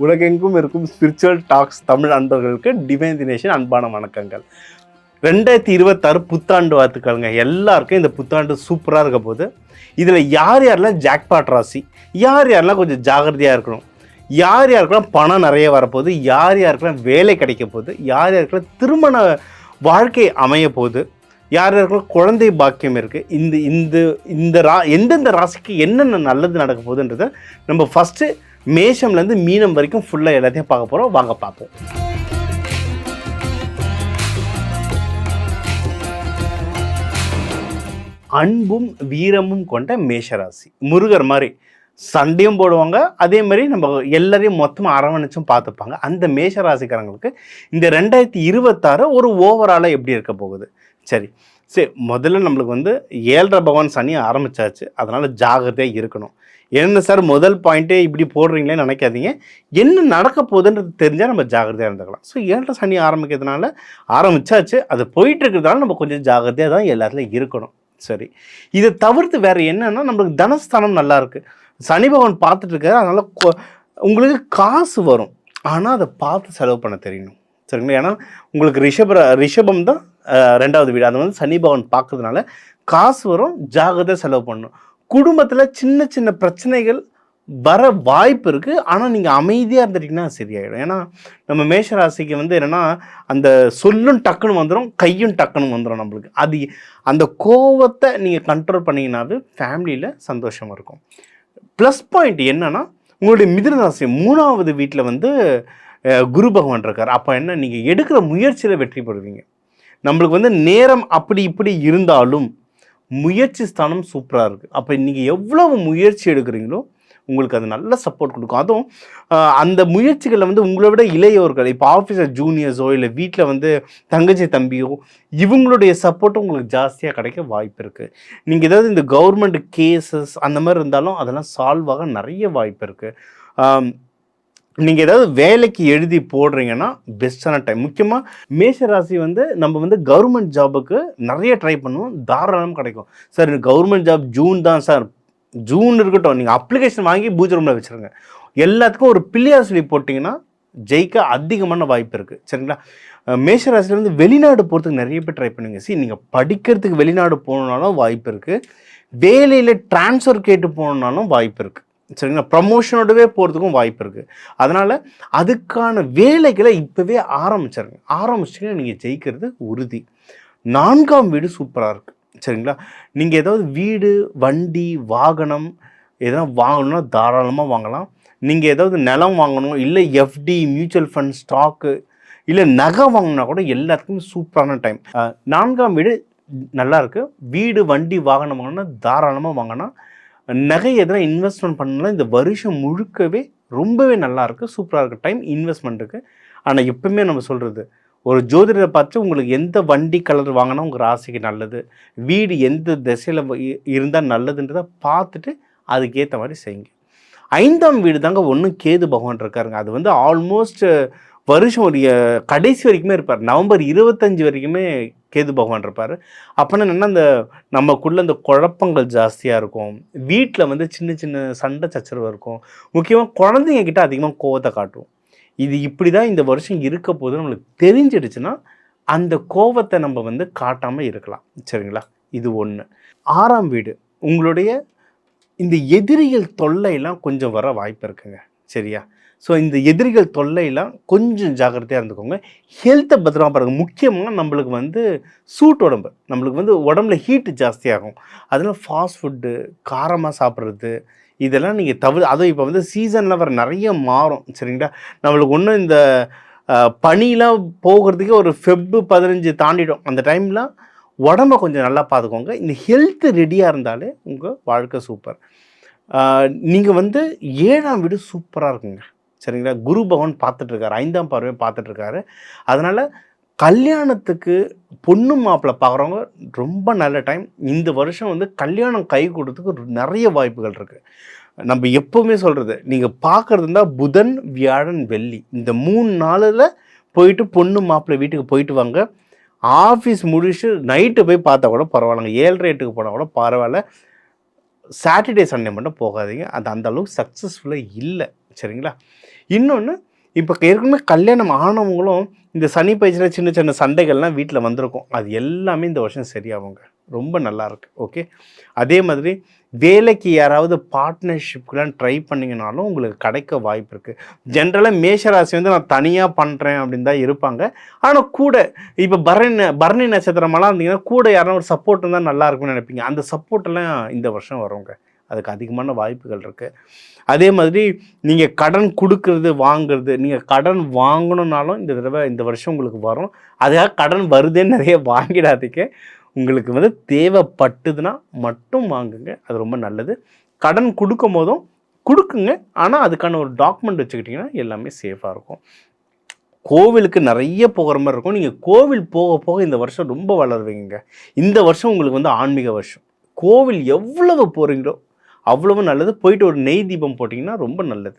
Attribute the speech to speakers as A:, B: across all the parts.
A: உலகெங்கும் இருக்கும் spiritual tax Tamil அன்பர்களுக்கு டிவைன் தினேஷன் அன்பான வணக்கங்கள். 2026 புத்தாண்டு வாழ்த்துக்கள்ங்க. எல்லாருக்கும் இந்த புத்தாண்டு சூப்பராக இருக்க போது. இதில் யார் யாரெல்லாம் ஜாக்பாட் ராசி, யார் யாரெல்லாம் கொஞ்சம் ஜாகிரதையாக இருக்கணும், யார் யாருக்கெல்லாம் பணம் நிறைய வரப்போகுது, யார் யாருக்கெல்லாம் வேலை கிடைக்க போகுது, யார் யாருக்கெல்லாம் திருமண வாழ்க்கை அமைய போகுது, யார் யாருக்கெல்லாம் குழந்தை பாக்கியம் இருக்குது, எந்தெந்த ராசிக்கு என்னென்ன நல்லது நடக்க போகுதுன்றதை நம்ம ஃபஸ்ட்டு மேஷம்லேருந்து மீனம் வரைக்கும் ஃபுல்லாக எல்லாத்தையும் பார்க்க போகிறோம். வாங்க பார்ப்போம். அன்பும் வீரமும் கொண்ட மேஷராசி. முருகர் மாதிரி சண்டையும் போடுவாங்க, அதே மாதிரி நம்ம எல்லாரையும் மொத்தமாக அரவணைச்சும் பார்த்துப்பாங்க. அந்த மேஷராசிக்காரங்களுக்கு இந்த 2026 ஒரு ஓவராலாக எப்படி இருக்க போகுது? சரி, முதல்ல நம்மளுக்கு 7.5 பகவான் சனி ஆரம்பித்தாச்சு. அதனால் ஜாகிரதையாக இருக்கணும். என்ன சார் முதல் பாயிண்ட்டே இப்படி போடுறீங்களேன்னு நினைக்காதீங்க. என்ன நடக்க போகுதுன்றது தெரிஞ்சால் நம்ம ஜாகிரதையாக இருந்துக்கலாம். 7.5 சனி ஆரம்பிக்கிறதுனால ஆரம்பித்தாச்சு, அது போயிட்டு இருக்கிறதுனால நம்ம கொஞ்சம் ஜாகிரதையாக தான் எல்லாத்துலையும் இருக்கணும். சரி, இதை தவிர்த்து வேறு என்னென்னா, நம்மளுக்கு தனஸ்தானம் நல்லா இருக்குது, சனி பகவான் பார்த்துட்டு இருக்காரு. அதனால் உங்களுக்கு காசு வரும், ஆனால் அதை பார்த்து செலவு பண்ண தெரியணும். சரிங்களா? ஏன்னா உங்களுக்கு ரிஷபம் தான் 2வது வீடு. அதை சனி பகவான் பார்க்கறதுனால காசு வரும், ஜாகிரதை செலவு பண்ணணும். குடும்பத்தில் சின்ன சின்ன பிரச்சனைகள் வர வாய்ப்பு இருக்குது, ஆனால் நீங்கள் அமைதியாக இருந்துட்டிங்கன்னா சரியாயிடும். ஏன்னா நம்ம மேஷராசிக்கு என்னென்னா, அந்த சொல்லும் டக்குன்னு வந்துடும், கையும் டக்குன்னு வந்துடும் நம்மளுக்கு. அது அந்த கோவத்தை நீங்கள் கண்ட்ரோல் பண்ணிங்கன்னாவே ஃபேமிலியில் சந்தோஷமாக இருக்கும். ப்ளஸ் பாயிண்ட் என்னென்னா, உங்களுடைய மிதுன ராசி 3வது வீட்டில் குரு பகவான் இருக்கார். அப்போ என்ன, நீங்கள் எடுக்கிற முயற்சியில் வெற்றி பெறுவீங்க. நம்மளுக்கு நேரம் அப்படி இப்படி இருந்தாலும் முயற்சி ஸ்தானம் சூப்பராக இருக்குது. அப்போ நீங்கள் எவ்வளவு முயற்சி எடுக்கிறீங்களோ உங்களுக்கு அது நல்ல சப்போர்ட் கொடுக்கும். அதுவும் அந்த முயற்சிகளில் உங்களை விட இளையவர்கள், இப்போ ஆஃபீஸர் ஜூனியர்ஸோ இல்லை வீட்டில் தங்கச்சி தம்பியோ, இவங்களுடைய சப்போர்ட்டும் உங்களுக்கு ஜாஸ்தியாக கிடைக்க வாய்ப்பு இருக்குது. நீங்கள் ஏதாவது இந்த கவர்மெண்ட் கேசஸ் அந்த மாதிரி இருந்தாலும் அதெல்லாம் சால்வ் ஆக நிறைய வாய்ப்பு இருக்குது. நீங்கள் ஏதாவது வேலைக்கு எழுதி போடுறீங்கன்னா பெஸ்ட்டான டைம். முக்கியமாக மேஷராசி நம்ம கவர்மெண்ட் ஜாபுக்கு நிறைய ட்ரை பண்ணுவோம், தாராளம் கிடைக்கும். சார் கவர்மெண்ட் ஜாப் ஜூன் தான் சார், ஜூன் இருக்கட்டும், நீங்கள் அப்ளிகேஷன் வாங்கி பூஜை ரூமில் வச்சுருங்க. எல்லாத்துக்கும் ஒரு பிள்ளையார் சொல்லி போட்டிங்கன்னா ஜெயிக்க அதிகமான வாய்ப்பு இருக்குது. சரிங்களா? மேஷராசியில் வெளிநாடு போகிறதுக்கு நிறைய பேர் ட்ரை பண்ணுவீங்க. நீங்கள் படிக்கிறதுக்கு வெளிநாடு போகணுன்னாலும் வாய்ப்பு இருக்குது, வேலையில் ட்ரான்ஸ்ஃபர் கேட்டு போகணுன்னாலும் வாய்ப்பு இருக்குது. சரிங்களா? ப்ரமோஷனோடவே போகிறதுக்கும் வாய்ப்பு இருக்குது. அதனால் அதுக்கான வேலைகளை இப்போவே ஆரம்பிச்சிங்கன்னா நீங்கள் ஜெயிக்கிறது உறுதி. 4ஆம் வீடு சூப்பராக இருக்குது. சரிங்களா? நீங்கள் ஏதாவது வீடு, வண்டி, வாகனம் எதனா வாங்கணும்னா தாராளமாக வாங்கலாம். நீங்கள் ஏதாவது நிலம் வாங்கணும், இல்லை எஃப்டி, மியூச்சுவல் ஃபண்ட், ஸ்டாக்கு, இல்லை நகை வாங்கினா கூட எல்லாத்துக்குமே சூப்பரான டைம். 4ஆம் வீடு நல்லா இருக்குது. வீடு, வண்டி, வாகனம் வாங்கினா தாராளமாக வாங்கினா. நகை எதனா இன்வெஸ்ட்மெண்ட் பண்ணலாம், இந்த வருஷம் முழுக்கவே ரொம்பவே நல்லாயிருக்கு, சூப்பராக இருக்குது டைம் இன்வெஸ்ட்மெண்ட்டுக்கு. ஆனால் எப்பவுமே நம்ம சொல்கிறது, ஒரு ஜோதிடரை பார்த்து உங்களுக்கு எந்த வண்டி கலர் வாங்கினா உங்கள் ராசிக்கு நல்லது, வீடு எந்த திசையில் இருந்தால் நல்லதுன்றதை பார்த்துட்டு அதுக்கேற்ற மாதிரி செய்யுங்க. 5ஆம் வீடு தாங்க கேது பகவான் இருக்காருங்க. அது ஆல்மோஸ்ட் வருஷம் ஒரு கடைசி வரைக்குமே இருப்பார். நவம்பர் 25 வரைக்குமே கேது பகவான் இருப்பார். அப்போனா என்னென்னா, அந்த நமக்குள்ளே அந்த குழப்பங்கள் ஜாஸ்தியாக இருக்கும், வீட்டில் சின்ன சின்ன சண்டை சச்சரவு இருக்கும், முக்கியமாக குழந்தைங்க கிட்ட அதிகமாக கோவத்தை காட்டும். இது இப்படி தான் இந்த வருஷம் இருக்க போது நம்மளுக்கு தெரிஞ்சிடுச்சுன்னா அந்த கோவத்தை நம்ம காட்டாமல் இருக்கலாம். சரிங்களா? இது ஒன்று. 6ஆம் வீடு உங்களுடைய இந்த எதிரிகள் தொல்லையெல்லாம் கொஞ்சம் வர வாய்ப்பு இருக்குங்க. சரியா? இந்த எதிரிகள் தொல்லையெல்லாம் கொஞ்சம் ஜாக்கிரதையாக இருந்துக்கோங்க. ஹெல்த்தை பத்திரமா பாருங்கள். முக்கியமாக நம்மளுக்கு சூட் உடம்பு, நம்மளுக்கு உடம்புல ஹீட்டு ஜாஸ்தியாகும். அதனால் ஃபாஸ்ட் ஃபுட்டு, காரமாக சாப்பிட்றது இதெல்லாம் நீங்கள் அதுவும் இப்போ சீசனில் வர நிறைய மாறும். சரிங்களா? நம்மளுக்கு ஒன்றும் இந்த பனிலாம் போகிறதுக்கே ஒரு ஃபெப்ரு 15 தாண்டிடும். அந்த டைம்லாம் உடம்பை கொஞ்சம் நல்லா பார்த்துக்கோங்க. இந்த ஹெல்த்து ரெடியாக இருந்தாலே உங்கள் வாழ்க்கை சூப்பர். நீங்கள் 7ஆம் வீடு சூப்பராக இருக்குங்க. சரிங்களா? குரு பகவான் பார்த்துட்ருக்காரு, 5ஆம் பார்வையை பார்த்துட்ருக்காரு. அதனால் கல்யாணத்துக்கு பொண்ணு மாப்பிள்ளை பார்க்குறவங்க ரொம்ப நல்ல டைம். இந்த வருஷம் கல்யாணம் கை கொடுத்துக்கு நிறைய வாய்ப்புகள் இருக்குது. நம்ம எப்போவுமே சொல்கிறது, நீங்கள் பார்க்குறது இருந்தால் புதன், வியாழன், வெள்ளி இந்த 3 நாளில் போயிட்டு பொண்ணு மாப்பிள்ளை வீட்டுக்கு போயிட்டு வாங்க. ஆஃபீஸ் முடிச்சு நைட்டு போய் பார்த்தா கூட பரவாயில்லைங்க, 7:30 போனால் கூட பரவாயில்ல. சாட்டர்டே சண்டே மட்டும் போகாதீங்க, அது அந்த அளவுக்கு சக்ஸஸ்ஃபுல்லாக இல்லை. சரிங்களா? இன்னொன்று, இப்போ ஏற்கனவே கல்யாணம் ஆனவங்களும் இந்த சனி பயிற்சியில் சின்ன சின்ன சண்டைகள்லாம் வீட்டில் வந்திருக்கும். அது எல்லாமே இந்த வருஷம் சரியாகுங்க. ரொம்ப நல்லாயிருக்கு. ஓகே. அதே மாதிரி வேலைக்கு யாராவது பார்ட்னர்ஷிப்லாம் ட்ரை பண்ணிங்கனாலும் உங்களுக்கு கிடைக்க வாய்ப்பு இருக்குது. ஜென்ரலாக மேஷராசி வந்து நான் தனியாக பண்ணுறேன் அப்படின்னு தான் இருப்பாங்க. ஆனால் கூட இப்போ பரணி நட்சத்திரமெல்லாம் இருந்தீங்கன்னா கூட யாரும் ஒரு சப்போர்ட் இருந்தால் நல்லா இருக்கும்னு நினைப்பீங்க. அந்த சப்போர்ட்டெல்லாம் இந்த வருஷம் வருங்க. அதுக்கு அதிகமான வாய்ப்புகள் இருக்குது. அதே மாதிரி நீங்கள் கடன் கொடுக்கறது வாங்குறது, நீங்கள் கடன் வாங்கணுன்னாலும் இந்த தடவை இந்த வருஷம் உங்களுக்கு வரும். அதுக்காக கடன் வருதுன்னு நிறைய வாங்கிடாதீங்க. உங்களுக்கு வந்து தேவைப்பட்டுதுன்னா மட்டும் வாங்குங்க. அது ரொம்ப நல்லது. கடன் கொடுக்கும் போதும் கொடுக்குங்க. ஆனால் அதுக்கான ஒரு டாக்குமெண்ட் வச்சுக்கிட்டிங்கன்னா எல்லாமே சேஃபாக இருக்கும். கோவிலுக்கு நிறைய போகிற மாதிரி இருக்கும். நீங்கள் கோவில் போக போக இந்த வருஷம் ரொம்ப வளருவீங்க. இந்த வருஷம் உங்களுக்கு வந்து ஆன்மீக வருஷம். கோவில் எவ்வளவு போகிறீங்களோ அவ்வளவு நல்லது. போயிட்டு ஒரு நெய் தீபம் போட்டிங்கன்னா ரொம்ப நல்லது.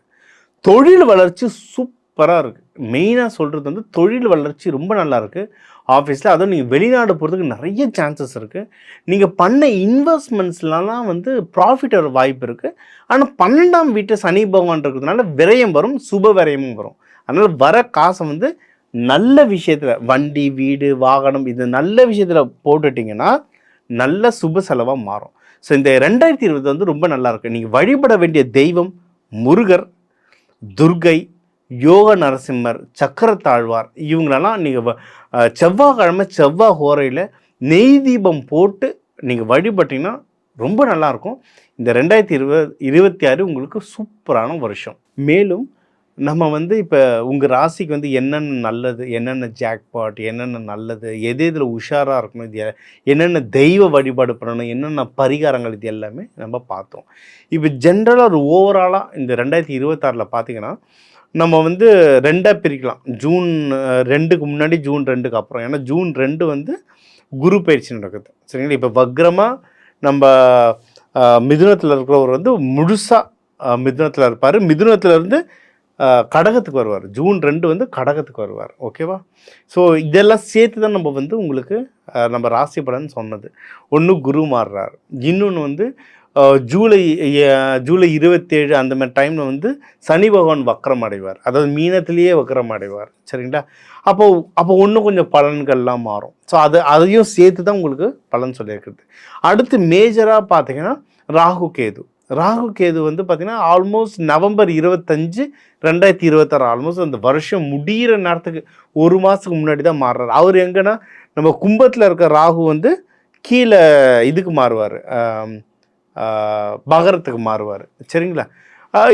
A: தொழில் வளர்ச்சி சூப்பராக இருக்குது. மெயினாக சொல்கிறது வந்து தொழில் வளர்ச்சி ரொம்ப நல்லா இருக்குது ஆஃபீஸில். அதுவும் நீங்கள் வெளிநாடு போகிறதுக்கு நிறைய சான்சஸ் இருக்குது. நீங்கள் பண்ண இன்வெஸ்ட்மெண்ட்ஸ்லாம் வந்து ப்ராஃபிட் வர வாய்ப்பு இருக்குது. ஆனால் 12ஆம் வீட்டு சனி பகவான் இருக்கிறதுனால விரயம் வரும், சுப விரயமும் வரும். அதனால் வர காசை வந்து நல்ல விஷயத்தில், வண்டி வீடு வாகனம் இது நல்ல விஷயத்தில் போட்டுட்டிங்கன்னா நல்ல சுப செலவாக மாறும். ஸோ இந்த 2020 வந்து ரொம்ப நல்லாயிருக்கு. நீங்கள் வழிபட வேண்டிய தெய்வம் முருகர், துர்கை, யோக நரசிம்மர், சக்கரத்தாழ்வார் இவங்களெல்லாம் நீங்கள் செவ்வாய்க்கிழமை செவ்வாய் ஹோரையில் நெய் தீபம் போட்டு நீங்கள் வழிபட்டிங்கன்னா ரொம்ப நல்லாயிருக்கும். இந்த 2026 உங்களுக்கு சூப்பரான வருஷம். மேலும் நம்ம வந்து இப்போ உங்கள் ராசிக்கு வந்து என்னென்ன நல்லது, என்னென்ன ஜாக்பாட், என்னென்ன நல்லது, எது எதில் உஷாராக இருக்கணும், இது என்னென்ன தெய்வ வழிபாடு பண்ணணும், என்னென்ன பரிகாரங்கள், இது எல்லாமே நம்ம பார்த்தோம். இப்போ ஜென்ரலாக ஒரு ஓவராலாக இந்த 2026 பார்த்தீங்கன்னா நம்ம வந்து 2ஆக பிரிக்கலாம். ஜூன் 2க்கு முன்னாடி, ஜூன் 2க்கு அப்புறம். ஏன்னா ஜூன் 2 வந்து குரு பயிற்சி நடக்குது. சரிங்களா? இப்போ வக்ரமாக நம்ம மிதுனத்தில் இருக்கிறவர் வந்து முழுசாக மிதுனத்தில் இருப்பார். மிதுனத்திலேருந்து கடகத்துக்கு வருவார். ஜூன் 2 வந்து கடகத்துக்கு வருவார். ஓகேவா? ஸோ இதெல்லாம் சேர்த்து தான் நம்ம வந்து உங்களுக்கு நம்ம ராசி பலன் சொன்னது. ஒன்று குரு மாறுறார், இன்னொன்று வந்து ஜூலை 27 அந்த மாதிரி டைமில் வந்து சனி பகவான் வக்ரம் அடைவார். அதாவது மீனத்திலேயே வக்ரம் அடைவார். சரிங்களா? அப்போ இன்னும் கொஞ்சம் பலன்கள்லாம் மாறும். ஸோ அதையும் சேர்த்து தான் உங்களுக்கு பலன் சொல்லியிருக்குது. அடுத்து மேஜராக பார்த்தீங்கன்னா ராகு கேது வந்து பார்த்திங்கன்னா ஆல்மோஸ்ட் நவம்பர் 25 2026 ஆல்மோஸ்ட் அந்த வருஷம் முடிகிற நேரத்துக்கு ஒரு மாதத்துக்கு முன்னாடி தான் மாறுறாரு. அவர் எங்கன்னா நம்ம கும்பத்தில் இருக்க ராகு வந்து கீழே இதுக்கு மாறுவார், மகரத்துக்கு மாறுவார். சரிங்களா?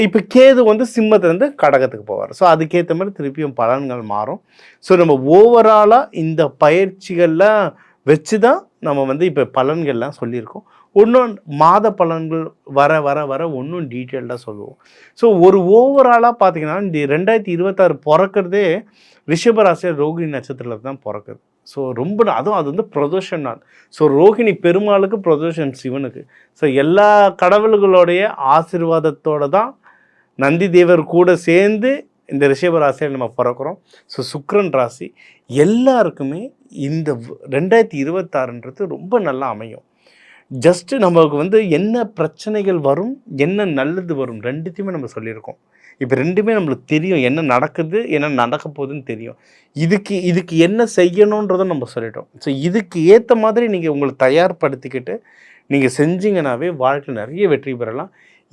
A: இப்போ கேது வந்து சிம்மத்துலேருந்து கடகத்துக்கு போவார். ஸோ அதுக்கேற்ற மாதிரி திருப்பியும் பலன்கள் மாறும். ஸோ நம்ம ஓவராலாக இந்த பயிற்சிகள்லாம் வச்சு தான் நம்ம வந்து இப்போ பலன்கள்லாம் சொல்லியிருக்கோம். இன்னும் மாத பலன்கள் வர வர வர இன்னும் டீட்டெயில்டாக சொல்லுவோம். ஸோ ஒரு ஓவராலாக பார்த்தீங்கன்னா இந்த 2026 பிறக்கிறதே ரிஷபராசியில் ரோகிணி நட்சத்திரத்தில் தான் பிறக்குது. ஸோ ரொம்ப அதுவும் அது வந்து பிரதோஷம் நாள். ஸோ ரோகிணி பெருமாளுக்கு, பிரதோஷம் சிவனுக்கு. ஸோ எல்லா கடவுள்களுடைய ஆசீர்வாதத்தோடு தான் நந்தி தேவர் கூட சேர்ந்து இந்த ரிஷபராசியில் நம்ம பிறக்கிறோம். ஸோ சுக்கிரன் ராசி எல்லாருக்குமே இந்த 2026ன்றது ரொம்ப நல்லா அமையும். ஜஸ்ட்டு நமக்கு வந்து என்ன பிரச்சனைகள் வரும், என்ன நல்லது வரும், ரெண்டுத்தையுமே நம்ம சொல்லியிருக்கோம். இப்போ ரெண்டுமே நம்மளுக்கு தெரியும், என்ன நடக்குது, என்ன நடக்க போகுதுன்னு தெரியும். இதுக்கு என்ன செய்யணுன்றதை நம்ம சொல்லிட்டோம். ஸோ இதுக்கு ஏற்ற மாதிரி நீங்கள் உங்களை தயார்படுத்திக்கிட்டு நீங்கள் செஞ்சீங்கன்னாவே வாழ்க்கையில் நிறைய வெற்றி பெறலாம்.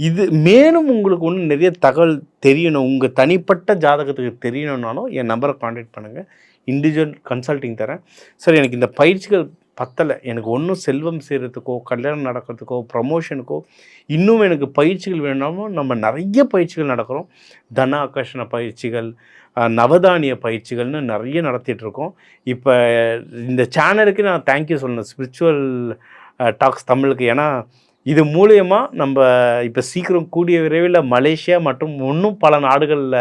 A: இது மேலும் உங்களுக்கு ஒன்று நிறைய தகவல் தெரியணும், உங்கள் தனிப்பட்ட ஜாதகத்துக்கு தெரியணுன்னாலும் என் நம்பரை காண்டாக்ட் பண்ணுங்கள். இண்டிவிஜுவல் கன்சல்ட்டிங் தரேன். சார் எனக்கு இந்த பயிற்சிகள் பத்தலை, எனக்கு ஒன்றும் செல்வம் சேர்கிறதுக்கோ, கல்யாணம் நடக்கிறதுக்கோ, ப்ரமோஷனுக்கோ இன்னும் எனக்கு பயிற்சிகள் வேணும்னாலும் நம்ம நிறைய பயிற்சிகள் நடக்கிறோம். தன ஆகர்ஷண பயிற்சிகள், நவதானிய பயிற்சிகள்னு நிறைய நடத்திட்டுருக்கோம். இப்போ இந்த சேனலுக்கு நான் தேங்க்யூ சொல்லணும், ஸ்பிரிச்சுவல் டாக்ஸ் தமிழுக்கு. ஏன்னா இது மூலயமா நம்ம இப்போ சீக்கிரம் கூடிய விரைவில் மலேசியா மற்றும் இன்னும் பல நாடுகளில்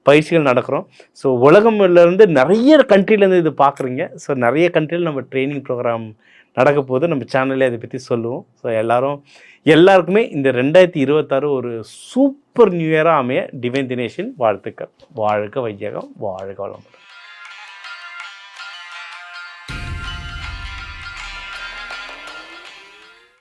A: பயிற்சிகள் நடக்கிறோம். ஸோ உலகம்லேருந்து நிறைய கண்ட்ரிலேருந்து இது பார்க்குறீங்க. ஸோ நிறைய கண்ட்ரியில் நம்ம ட்ரைனிங் ப்ரோக்ராம் நடக்க போது நம்ம சேனல்லே அதை பற்றி சொல்லுவோம். ஸோ எல்லாருக்குமே இந்த 2026 ஒரு சூப்பர் நியூ இயராக அமைய டிவைன் தினேஷின் வாழ்த்துக்கள். வாழ்க வையகம், வாழ்க வளமுடன்.